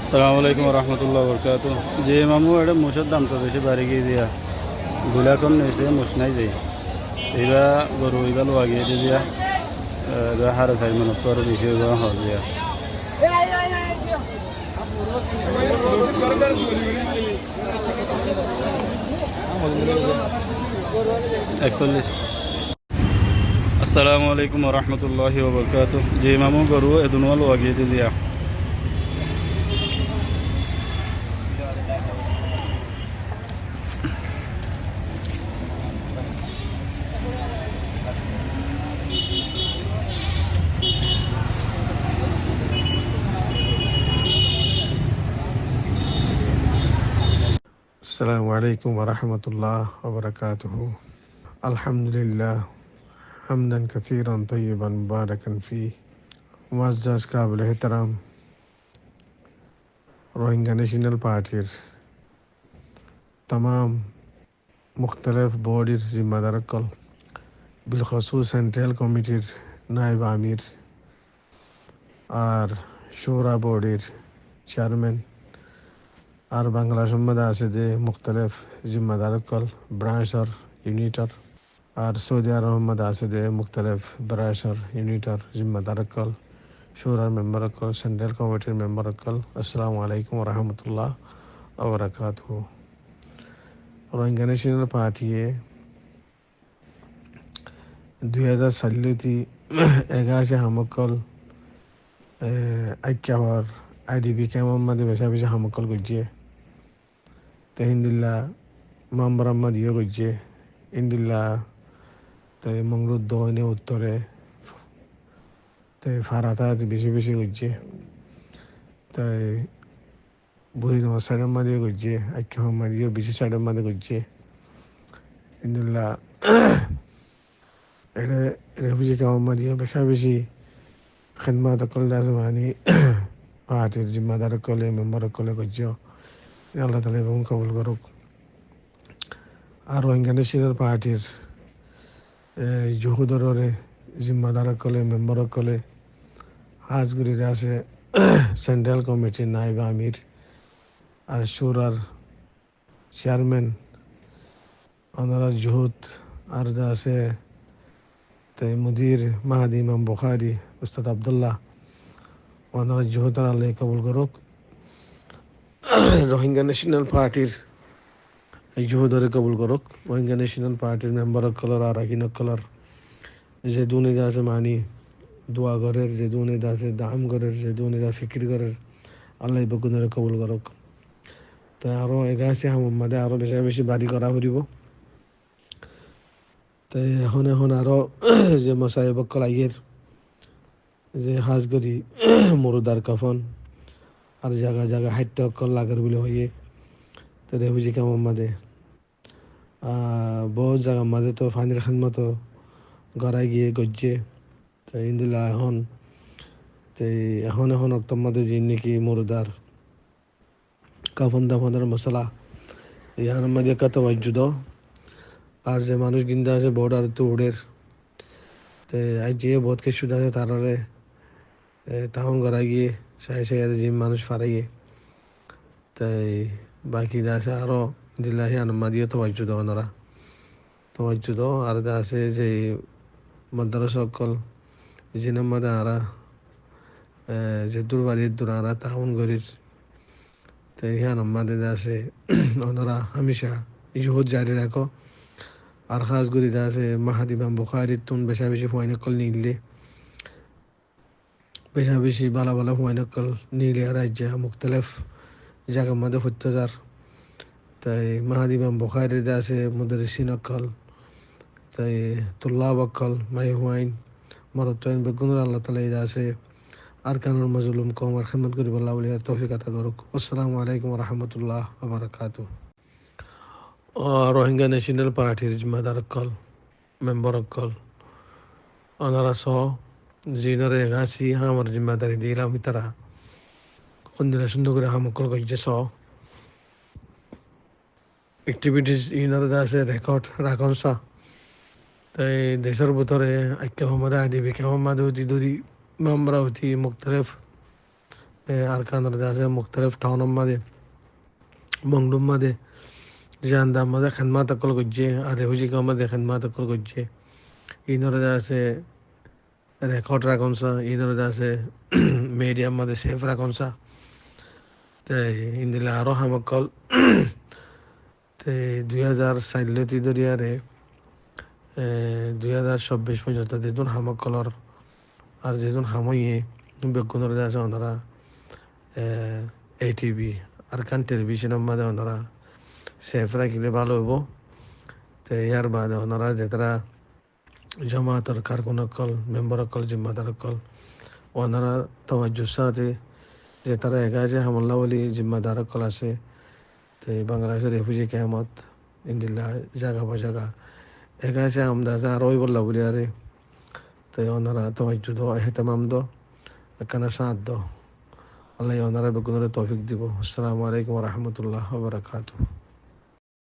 আসসালামু আলাইকুম রহমতুল্লাহ বরকাত। যে মামু এটা মুসের দাম তো বেশি বাড়ি গিয়ে যা গুলা কম নিয়েছে মুস নাই যাই এইবার গরু এইবার লোয়া গিয়ে দিয়ে যা এবার হারে চাই মনে তো আরো বেশি হওয়া যা 41। আসসালামু আলাইকুম রহমতুল্লাহি বরকাত। যে মামু গরু এদুনওয়া লোয়া গিয়ে দিয়ে যা السلام عليكم ورحمة الله وبركاته. الحمد لله حمدا كثيرا طيبا مباركا فيه. معزز قابل احترام रोहिंग्या नेशनल पार्टीर तमाम मुख्तलिफ बॉडीर जिम्मेदार कल बिलखसूस सेंट्रल कमिटीर नायब आमिर और शूरा बॉडीर चेयरमैन और बांग्लादेश में আছে যে मुख्तलिफ जिम्मेदार कल ब्रांच और यूनिटर और सऊदी अरब में আছে যে मुख्तलिफ ब्रांच और यूनिटर जिम्मेदार कल शूरा मेंबर कल सेंट्रल कमिटीर मेंबर कल अस्सलामु अलैकुम वरहमतुल्लाह वबरकातुहू। रोहिंग्या नेशनल पार्टी 2004 11 হামকল আইক্যাওয়ার আইডিবি কেমন মাঝে বেশা বেশি হামকল গজিয়ে তো হিন্দিল্লা মামবরাম্মা দিও গজিয়ে ইন্দিল্লা তো মংরুদ দোনে উত্তরে তো ফারাতা বেশি বেশি গজিয়ে তাই বুড়ি তোমার সাইডের মাঝে গজিয়ে আইক্যা মাদিও বেশি সাইডের মাঝে গজিয়ে ইন্দিল্লা এটা রেফিউজি কেমন মাদিও বেশা বেশি খেদমাত কল দাসমানি পার্টির জিম্মাদার কলে মেম্বার কলে গজিও আল্লাহ তালা এবং কবুল করুক। আর রোহিঙ্গা ন্যাশনাল পার্টির জহুদরে জিম্মাদার কলে মেম্বার কলে হাজগুড়িতে আছে সেন্ট্রাল কমিটির নাইব আমির আর সুরার চেয়ারম্যান ওনারা জহুদ আর যা আছে তাই মুদির মাহাদি ইমাম বুখারি উস্তাদ আবদুল্লাহ ওনারা জহুদ আর আল্লাহ কবুল করুক। রোহিঙ্গা ন্যাশনাল পার্টির জহুদরে কবুল করুক। রোহিঙ্গা ন্যাশনাল পার্টির মেম্বার কলার আর আকিন কলার যে দুনে যা আছে মানি দোয়া ঘরের যে দুনে যা আছে দাম ঘরের যে দুনে যা ফিকির ঘরের আল্লাহ বকুনের কবুল করুক। তাই আরও এগাছে হামদে আরও বেশি বেশি বাড়ি করা ফুরিব। তাই এখন আরও যে মশাই বকল আইয়ের যে হাজ করি মরুদার কফন আর জায়গা জায়গা হাইট অকল লাগার বলে হইয়ে তো রেফিউজি কেমন মাদে বহুত জায়গা মাঝে তো ফানির খানমতো গড়াই গিয়ে গজ্জে তো ইন্দিলা এখন অক্টোর মধ্যে যে নাকি মরুদার কাফন দাফনের মশলা ইয়ার মাঝে কত ওয়াজুদ আর যে মানুষ গিন্দা আছে বর্ডার তো উড়ের তো আজ যে বহুত কিছু আছে তারারে তাহন গড়াই গিয়ে সাই সাইয়ের জিম মানুষ ফারাইয়ে তাই বাকি আছে আরও দিল্লাহি আনমাদিও তো ওয়াজুদ ওনারা তো ওয়াজুদ আর আছে যে মাদ্রাসা সকল জিনের মধ্যে আরা যে দুর্বাড়ির দূর আরা তাহন গরির তো ইহান আমাদের আছে ওনারা হামেশা ইহুদ জারি রাখো আর খাস গরিদ আছে মাহাদি ইমাম বুখারির তুন বেশা বেশি ফয়নকল নিলে বেশা বেশি বালা বালা ফয়নকল নিলে রাজ্য মুখতলিফ জায়গার মধ্যে হত্যাচার তাই মাহাদি ইমাম বুখারির আছে মুদারিসিন অকল তাই তুল্লাহ অকল মাই হুয়াইন মরতাইন বেগুনুর আল্লাহ তালা আছে আর কানুর মজলুম কম আর খেদমত করি বল্লাহ বলি আর তৌফিক আতা করুক। আসসালামু আলাইকুম রহমতুল্লাহ বারাকাতু। রোহিঙ্গা ন্যাশনাল পার্টির জিম্মাদার কল মেম্বার কল ওনারা সহ জিনারে গাছি আমার জিম্মাদারি দিলাম তারা কোনদিন সুন্দর করে হামকল গজ্জে সহ অ্যাক্টিভিটিস ইনারে আছে রেকর্ড রাখন সহ তাই দেশের ভিতরে ঐক্য মহম্মদ আদিবি কেমন মাদুতি দূরি মামরা হতি মুখতলিফ arkanlar da muhtelif tawnamade mongdummade jandamade khidmat akol gojje ar refuji kamade khidmat akol gojje inora da আছে রেকর্ড রাখনসা ইনরা da আছে মিডিয়াম মধ্যে সেফ রাখনসা তাই ইন্দিলা আরো হামকল তে 2004 দরিয়ারে 2026 পর্যন্ত যেদিন হামকলর আর যেদিন হামইয়ে বেগুনের da আছে ওনারা এটিভি আর কান টেলিভিশনের মধ্যে ওনারা সেফ রাখলে ভালো হবো তো ইয়ার বাদে ওনারা যেতারা জামাতের কারকুন অকল মেম্বার অকল জিম্মাদার অকল ওনারা তওয়াজ্জুর সাথে যে তারা এগাছে হামল্লা বলি জিম্মাদার অকল আছে তো বাংলাদেশের রেফিউজি ক্যাম্পত ইন্দিল্লা জায়গা বা জায়গা এগাছে আমদাজা আর ওই বললা বলি আরে তো ওনারা তওয়াজ্জু দো এহতেমাম দো একানা সাথ দো আল্লাহ ওনারা বেগুনের তৌফিক দিব। আসসালামু আলাইকুম ওয়া রাহমাতুল্লাহি ওয়া বারাকাতুহু।